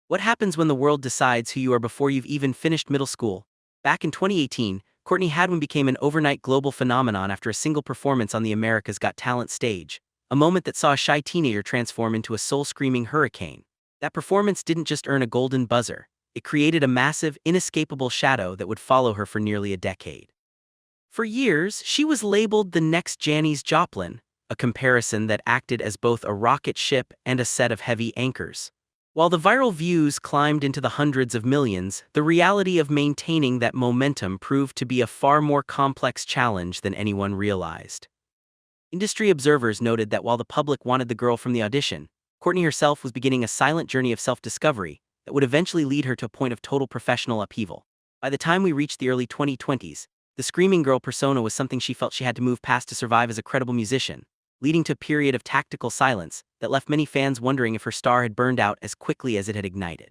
What happens when the world decides who you are before you've even finished middle school? Back in 2018, Courtney Hadwin became an overnight global phenomenon after a single performance on the America's Got Talent stage, a moment that saw a shy teenager transform into a soul-screaming hurricane. That performance didn't just earn a golden buzzer, it created a massive, inescapable shadow that would follow her for nearly a decade. For years, she was labeled the next Janis Joplin, a comparison that acted as both a rocket ship and a set of heavy anchors. While the viral views climbed into the hundreds of millions, the reality of maintaining that momentum proved to be a far more complex challenge than anyone realized. Industry observers noted that while the public wanted the girl from the audition, Courtney herself was beginning a silent journey of self-discovery that would eventually lead her to a point of total professional upheaval. By the time we reached the early 2020s, the screaming girl persona was something she felt she had to move past to survive as a credible musician, leading to a period of tactical silence that left many fans wondering if her star had burned out as quickly as it had ignited.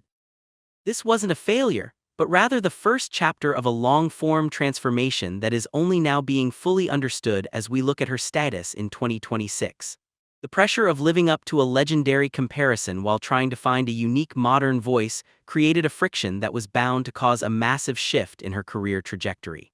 This wasn't a failure, but rather the first chapter of a long-form transformation that is only now being fully understood as we look at her status in 2026. The pressure of living up to a legendary comparison while trying to find a unique modern voice created a friction that was bound to cause a massive shift in her career trajectory.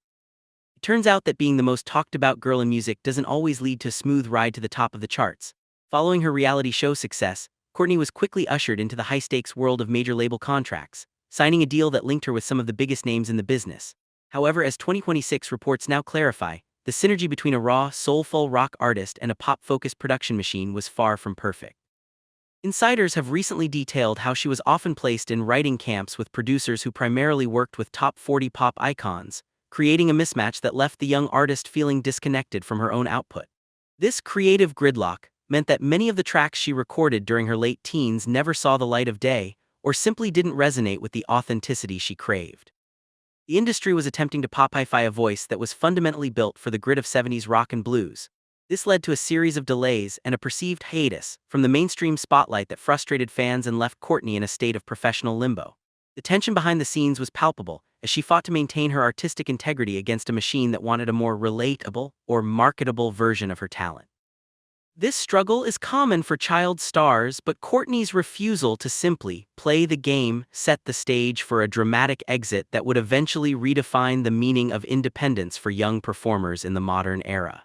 It turns out that being the most talked-about girl in music doesn't always lead to a smooth ride to the top of the charts. Following her reality show success, Courtney was quickly ushered into the high-stakes world of major label contracts, signing a deal that linked her with some of the biggest names in the business. However, as 2026 reports now clarify, the synergy between a raw, soulful rock artist and a pop-focused production machine was far from perfect. Insiders have recently detailed how she was often placed in writing camps with producers who primarily worked with top 40 pop icons, creating a mismatch that left the young artist feeling disconnected from her own output. This creative gridlock meant that many of the tracks she recorded during her late teens never saw the light of day, or simply didn't resonate with the authenticity she craved. The industry was attempting to popify a voice that was fundamentally built for the grit of 70s rock and blues. This led to a series of delays and a perceived hiatus from the mainstream spotlight that frustrated fans and left Courtney in a state of professional limbo. The tension behind the scenes was palpable, as she fought to maintain her artistic integrity against a machine that wanted a more relatable or marketable version of her talent. This struggle is common for child stars, but Courtney's refusal to simply play the game set the stage for a dramatic exit that would eventually redefine the meaning of independence for young performers in the modern era.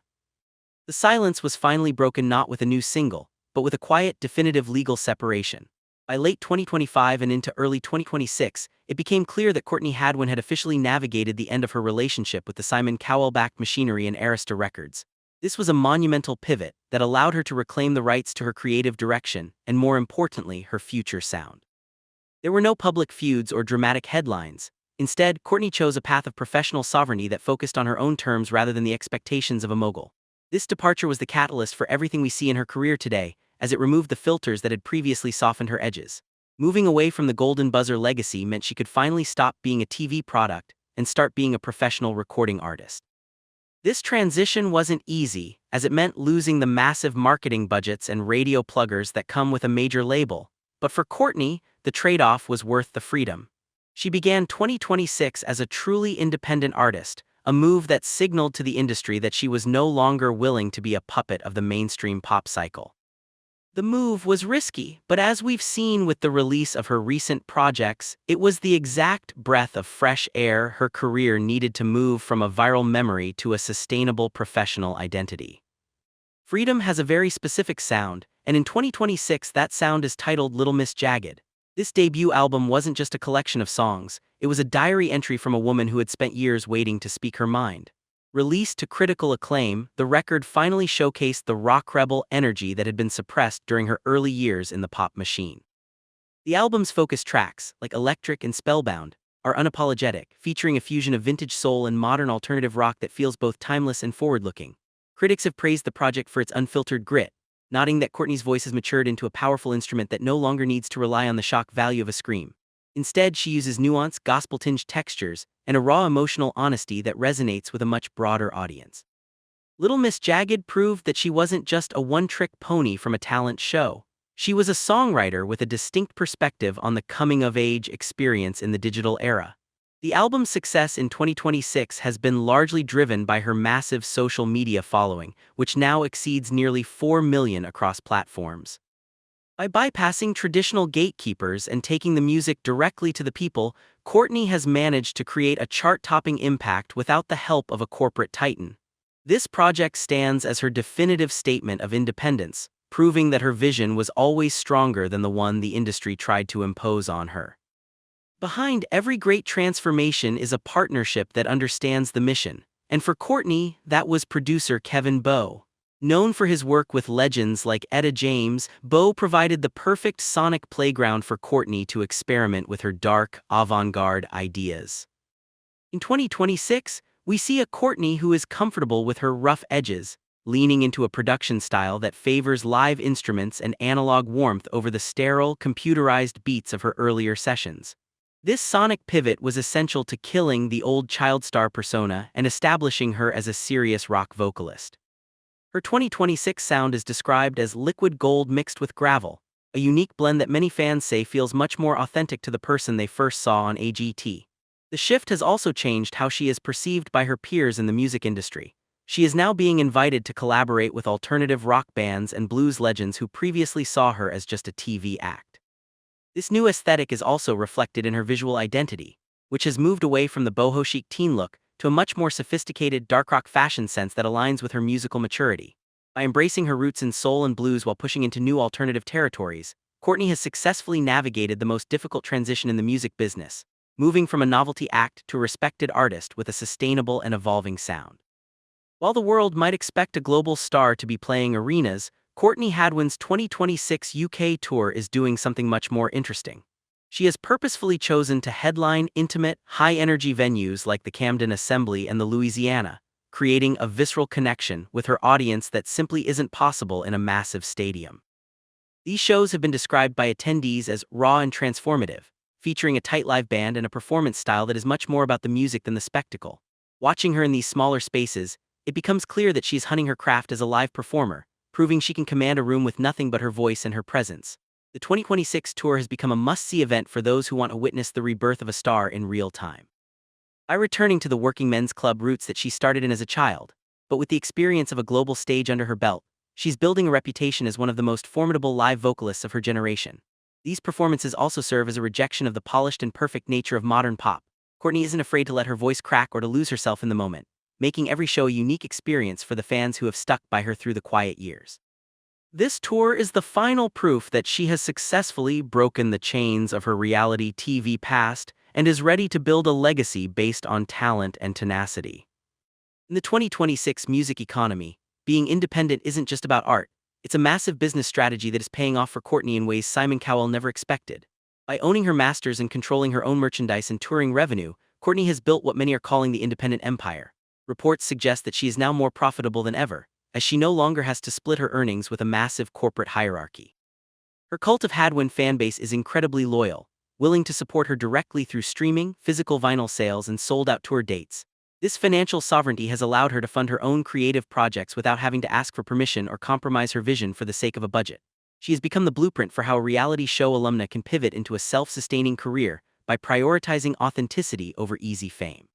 The silence was finally broken not with a new single, but with a quiet, definitive legal separation. By late 2025 and into early 2026, it became clear that Courtney Hadwin had officially navigated the end of her relationship with the Simon Cowell-backed machinery and Arista Records. This was a monumental pivot that allowed her to reclaim the rights to her creative direction and, more importantly, her future sound. There were no public feuds or dramatic headlines. Instead, Courtney chose a path of professional sovereignty that focused on her own terms rather than the expectations of a mogul. This departure was the catalyst for everything we see in her career today, as it removed the filters that had previously softened her edges. Moving away from the Golden Buzzer legacy meant she could finally stop being a TV product and start being a professional recording artist. This transition wasn't easy, as it meant losing the massive marketing budgets and radio pluggers that come with a major label. But for Courtney, the trade-off was worth the freedom. She began 2026 as a truly independent artist, a move that signaled to the industry that she was no longer willing to be a puppet of the mainstream pop cycle. The move was risky, but as we've seen with the release of her recent projects, it was the exact breath of fresh air her career needed to move from a viral memory to a sustainable professional identity. Freedom has a very specific sound, and in 2026 that sound is titled Little Miss Jagged. This debut album wasn't just a collection of songs, it was a diary entry from a woman who had spent years waiting to speak her mind. Released to critical acclaim, the record finally showcased the rock rebel energy that had been suppressed during her early years in the pop machine. The album's focus tracks, like Electric and Spellbound, are unapologetic, featuring a fusion of vintage soul and modern alternative rock that feels both timeless and forward-looking. Critics have praised the project for its unfiltered grit, noting that Courtney's voice has matured into a powerful instrument that no longer needs to rely on the shock value of a scream. Instead, she uses nuanced, gospel-tinged textures and a raw emotional honesty that resonates with a much broader audience. Little Miss Jagged proved that she wasn't just a one-trick pony from a talent show. She was a songwriter with a distinct perspective on the coming-of-age experience in the digital era. The album's success in 2026 has been largely driven by her massive social media following, which now exceeds nearly 4 million across platforms. By bypassing traditional gatekeepers and taking the music directly to the people, Courtney has managed to create a chart-topping impact without the help of a corporate titan. This project stands as her definitive statement of independence, proving that her vision was always stronger than the one the industry tried to impose on her. Behind every great transformation is a partnership that understands the mission, and for Courtney, that was producer Kevin Bowe. Known for his work with legends like Etta James, Bowe provided the perfect sonic playground for Courtney to experiment with her dark, avant-garde ideas. In 2026, we see a Courtney who is comfortable with her rough edges, leaning into a production style that favors live instruments and analog warmth over the sterile, computerized beats of her earlier sessions. This sonic pivot was essential to killing the old child star persona and establishing her as a serious rock vocalist. Her 2026 sound is described as liquid gold mixed with gravel, a unique blend that many fans say feels much more authentic to the person they first saw on AGT. The shift has also changed how she is perceived by her peers in the music industry. She is now being invited to collaborate with alternative rock bands and blues legends who previously saw her as just a TV act. This new aesthetic is also reflected in her visual identity, which has moved away from the boho chic teen look to a much more sophisticated dark rock fashion sense that aligns with her musical maturity. By embracing her roots in soul and blues while pushing into new alternative territories, Courtney has successfully navigated the most difficult transition in the music business, moving from a novelty act to a respected artist with a sustainable and evolving sound. While the world might expect a global star to be playing arenas, Courtney Hadwin's 2026 UK tour is doing something much more interesting. She has purposefully chosen to headline intimate, high-energy venues like the Camden Assembly and the Louisiana, creating a visceral connection with her audience that simply isn't possible in a massive stadium. These shows have been described by attendees as raw and transformative, featuring a tight live band and a performance style that is much more about the music than the spectacle. Watching her in these smaller spaces, it becomes clear that she's honing her craft as a live performer, proving she can command a room with nothing but her voice and her presence. The 2026 tour has become a must-see event for those who want to witness the rebirth of a star in real time. By returning to the working men's club roots that she started in as a child, but with the experience of a global stage under her belt, she's building a reputation as one of the most formidable live vocalists of her generation. These performances also serve as a rejection of the polished and perfect nature of modern pop. Courtney isn't afraid to let her voice crack or to lose herself in the moment, making every show a unique experience for the fans who have stuck by her through the quiet years. This tour is the final proof that she has successfully broken the chains of her reality TV past and is ready to build a legacy based on talent and tenacity. In the 2026 music economy, being independent isn't just about art, it's a massive business strategy that is paying off for Courtney in ways Simon Cowell never expected. By owning her masters and controlling her own merchandise and touring revenue, Courtney has built what many are calling the independent empire. Reports suggest that she is now more profitable than ever, as she no longer has to split her earnings with a massive corporate hierarchy. Her cult of Hadwin fanbase is incredibly loyal, willing to support her directly through streaming, physical vinyl sales, and sold-out tour dates. This financial sovereignty has allowed her to fund her own creative projects without having to ask for permission or compromise her vision for the sake of a budget. She has become the blueprint for how a reality show alumna can pivot into a self-sustaining career by prioritizing authenticity over easy fame.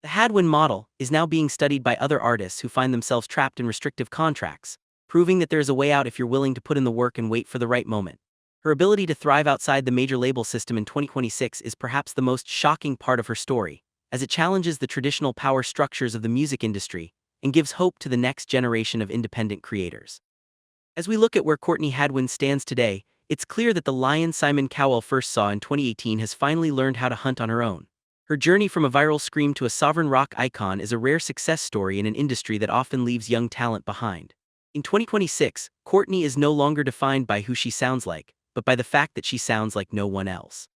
The Hadwin model is now being studied by other artists who find themselves trapped in restrictive contracts, proving that there is a way out if you're willing to put in the work and wait for the right moment. Her ability to thrive outside the major label system in 2026 is perhaps the most shocking part of her story, as it challenges the traditional power structures of the music industry and gives hope to the next generation of independent creators. As we look at where Courtney Hadwin stands today, it's clear that the lion Simon Cowell first saw in 2018 has finally learned how to hunt on her own. Her journey from a viral scream to a sovereign rock icon is a rare success story in an industry that often leaves young talent behind. In 2026, Courtney is no longer defined by who she sounds like, but by the fact that she sounds like no one else.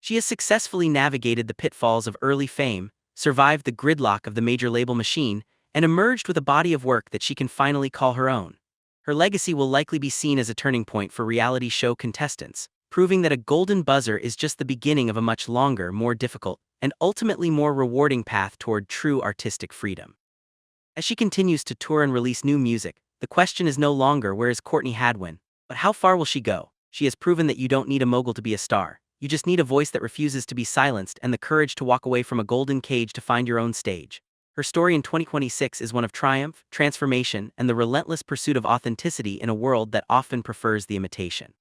She has successfully navigated the pitfalls of early fame, survived the gridlock of the major label machine, and emerged with a body of work that she can finally call her own. Her legacy will likely be seen as a turning point for reality show contestants, proving that a golden buzzer is just the beginning of a much longer, more difficult, and ultimately more rewarding path toward true artistic freedom. As she continues to tour and release new music, the question is no longer where is Courtney Hadwin, but how far will she go? She has proven that you don't need a mogul to be a star. You just need a voice that refuses to be silenced and the courage to walk away from a golden cage to find your own stage. Her story in 2026 is one of triumph, transformation, and the relentless pursuit of authenticity in a world that often prefers the imitation.